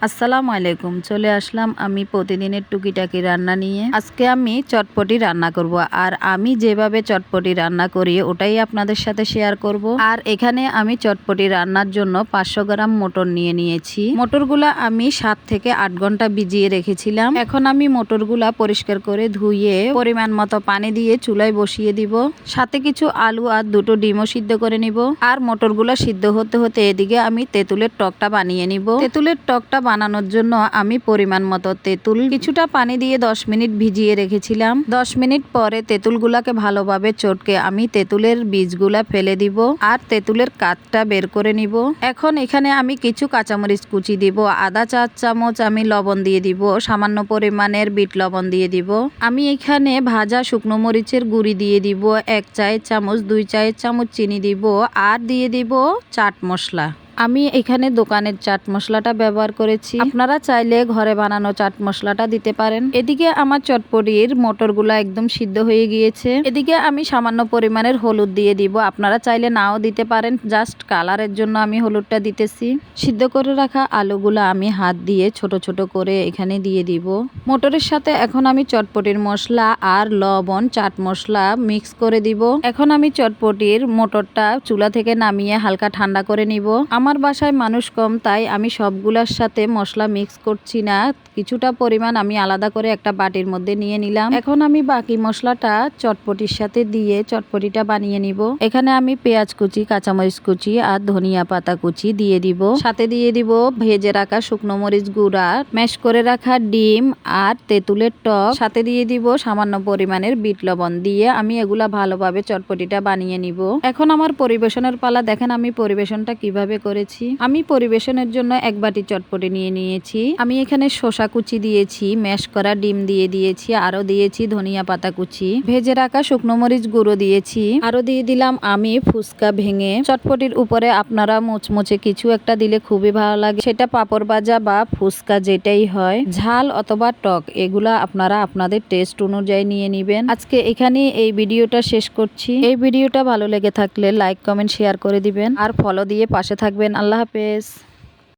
আসসালামু আলাইকুম। চলে আসলাম আমি প্রতিদিনের টুকিটাকি রান্না নিয়ে। আজকে আমি চটপটি রান্না করব, আর আমি যেভাবে চটপটি রান্না করি ওটাই আপনাদের সাথে শেয়ার করব। আর এখানে আমি চটপটি রান্নার জন্য 500 গ্রাম মটর নিয়ে নিয়েছি। মটরগুলা আমি 7 থেকে 8 ঘন্টা ভিজিয়ে রেখেছিলাম। এখন আমি মটরগুলা পরিষ্কার করে ধুয়ে পরিমাণ মতো পানি দিয়ে চুলায় বসিয়ে দিব। সাথে কিছু আলু আর 2টো ডিমও সিদ্ধ করে নিব। আর মটরগুলা সিদ্ধ হতে হতে এদিকে আমি তেঁতুলের টকটা বানিয়ে নিব। তেঁতুলের টকটা বানানোর জন্য আমি পরিমাণ মতো তেঁতুল কিছুটা পানি দিয়ে 10 মিনিট ভিজিয়ে রেখেছিলাম। 10 মিনিট পরে তেঁতুলগুলাকে ভালোভাবে চটকে আমি তেঁতুলের বীজগুলা ফেলে দিব আর তেঁতুলের কাঠটা বের করে নিব। এখন এখানে আমি কিছু কাঁচামরিচ কুচি দিব, আধা চা চামচ আমি লবণ দিয়ে দিব, সামান্য পরিমাণের বিট লবণ দিয়ে দিব। আমি এখানে ভাজা শুকনো মরিচের গুঁড়ি দিয়ে দিব 1 চায়ের চামচ, 2 চায়ের চামচ চিনি দিব আর দিয়ে দিব চাট মশলা। আমি এখানে দোকানের চাট মশলাটা ব্যবহার করেছি, আপনারা চাইলে ঘরে বানানো চাট মশলাটা দিতে পারেন। এদিকে আমার চটপটির মটরগুলা একদম সিদ্ধ হয়ে গিয়েছে। এদিকে আমি সামান্য পরিমাণের হলুদ দিয়ে দিব, আপনারা চাইলে নাও দিতে পারেন, জাস্ট কালারের জন্য আমি হলুদটা দিতেছি। সিদ্ধ করে রাখা আলুগুলা আমি হাত দিয়ে ছোট ছোট করে এখানে দিয়ে দিব। মটরের সাথে এখন আমি চটপটির মশলা আর লবণ চাট মশলা মিক্স করে দিব। এখন আমি চটপটির মটরটা চুলা থেকে নামিয়ে হালকা ঠান্ডা করে নিব। আমার বাসায় মানুষ কম, তাই আমি সবগুলোর সাথে মশলা মিক্স করছি না, কিছুটা পরিমাণ আমি আলাদা করে একটা বাটির মধ্যে নিয়ে নিলাম। এখন আমি বাকি মশলাটা চটপটির সাথে দিয়ে চটপটিটা বানিয়ে নিব। এখানে আমি পেঁয়াজ কুচি, কাঁচামরিচ কুচি আর ধনিয়া পাতা কুচি দিয়ে দিব। সাথে দিয়ে দিব ভেজে রাখা শুকনো মরিচ গুঁড়া, ম্যাশ করে রাখা ডিম আর তেঁতুলের টক, সাথে দিয়ে দিব সামান্য পরিমাণের বিট লবণ দিয়ে আমি এগুলা ভালোভাবে চটপটিটা বানিয়ে নিব। এখন আমার পরিবেশনের পালা। দেখেন আমি পরিবেশনটা কিভাবে করেছি। আমি পরিবেশনের জন্য 1 বাটি চটপটি নিয়ে নিয়েছি। আমি এখানে শসা কুচি দিয়েছি, ম্যাশ করা ডিম দিয়ে দিয়েছি, আরো দিয়েছি ধনিয়া পাতা কুচি, ভেজে রাখা শুকনো মরিচ গুঁড়ো দিয়েছি, আরো দিয়ে দিলাম আমি ফুচকা ভেঙে। চটপটির উপরে আপনারা মুচমুচে কিছু একটা দিলে খুবই ভালো লাগে, সেটা পাপড় ভাজা বা ফুচকা যেটাই হয়, ঝাল অথবা টক এগুলা আপনারা আপনাদের টেস্ট অনুযায়ী নিয়ে নিবেন। আজকে এখানে এই ভিডিওটা শেষ করছি। এই ভিডিওটা ভালো লেগে থাকলে লাইক কমেন্ট শেয়ার করে দিবেন আর ফলো দিয়ে পাশে থাকবেন। আল্লাহ হাফেজ।